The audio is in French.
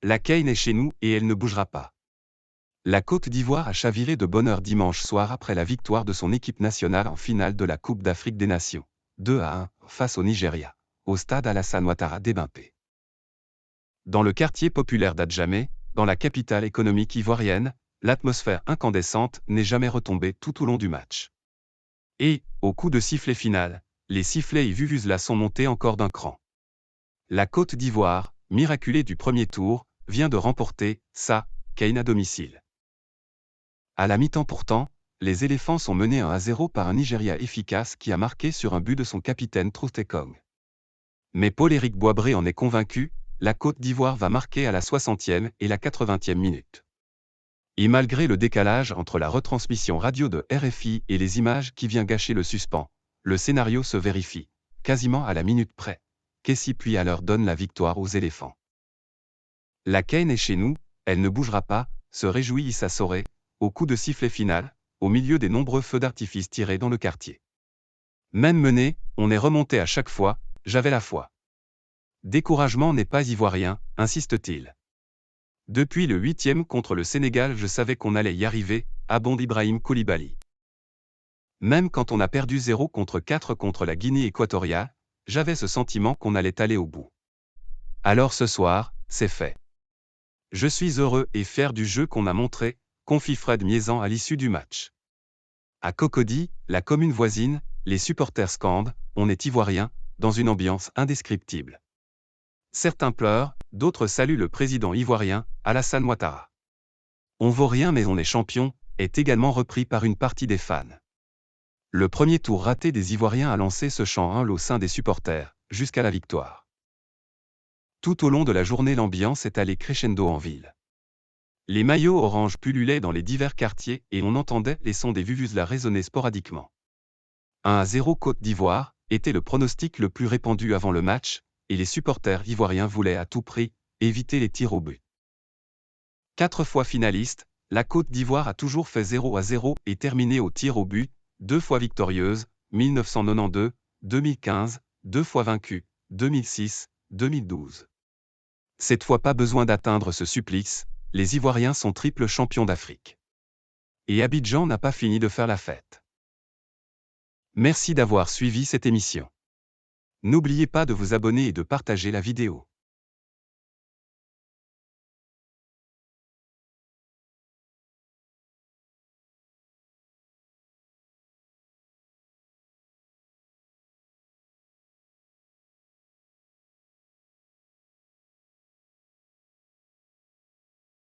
La CAN est chez nous et elle ne bougera pas. La Côte d'Ivoire a chaviré de bonne heure dimanche soir après la victoire de son équipe nationale en finale de la Coupe d'Afrique des Nations, 2-1, face au Nigeria, au stade Alassane Ouattara d'Ebimpe. Dans le quartier populaire d'Adjamé, dans la capitale économique ivoirienne, l'atmosphère incandescente n'est jamais retombée tout au long du match. Et, au coup de sifflet final, les sifflets et vuvuzelas sont montés encore d'un cran. La Côte d'Ivoire, miraculée du premier tour, vient de remporter sa CAN à domicile. À la mi-temps pourtant, les éléphants sont menés 1-0 par un Nigeria efficace qui a marqué sur un but de son capitaine Troostekong. Mais Paul-Éric Boisbré en est convaincu, la Côte d'Ivoire va marquer à la 60e et la 80e minute. Et malgré le décalage entre la retransmission radio de RFI et les images qui vient gâcher le suspens, le scénario se vérifie, quasiment à la minute près. Kessie Puy-Haller donne la victoire aux éléphants. La CAN est chez nous, elle ne bougera pas, se réjouit Issa Soré, au coup de sifflet final, au milieu des nombreux feux d'artifice tirés dans le quartier. Même mené, on est remonté à chaque fois, j'avais la foi. Découragement n'est pas ivoirien, insiste-t-il. Depuis le 8e contre le Sénégal, je savais qu'on allait y arriver, abonde Ibrahim Koulibaly. Même quand on a perdu 0-4 contre la Guinée équatoriale, j'avais ce sentiment qu'on allait aller au bout. Alors ce soir, c'est fait. Je suis heureux et fier du jeu qu'on a montré, confie Fred Miezan à l'issue du match. À Cocody, la commune voisine, les supporters scandent « On est ivoirien » dans une ambiance indescriptible. Certains pleurent, d'autres saluent le président ivoirien, Alassane Ouattara. On vaut rien mais on est champion, est également repris par une partie des fans. Le premier tour raté des Ivoiriens a lancé ce chant humble au sein des supporters, jusqu'à la victoire. Tout au long de la journée, l'ambiance est allée crescendo en ville. Les maillots orange pullulaient dans les divers quartiers et on entendait les sons des vuvuzelas résonner sporadiquement. 1-0 Côte d'Ivoire était le pronostic le plus répandu avant le match, et les supporters ivoiriens voulaient à tout prix éviter les tirs au but. 4 fois finaliste, la Côte d'Ivoire a toujours fait 0-0 et terminé au tir au but, 2 fois victorieuse, 1992, 2015, 2 fois vaincue, 2006, 2012. Cette fois pas besoin d'atteindre ce supplice, les Ivoiriens sont triple champions d'Afrique. Et Abidjan n'a pas fini de faire la fête. Merci d'avoir suivi cette émission. N'oubliez pas de vous abonner et de partager la vidéo.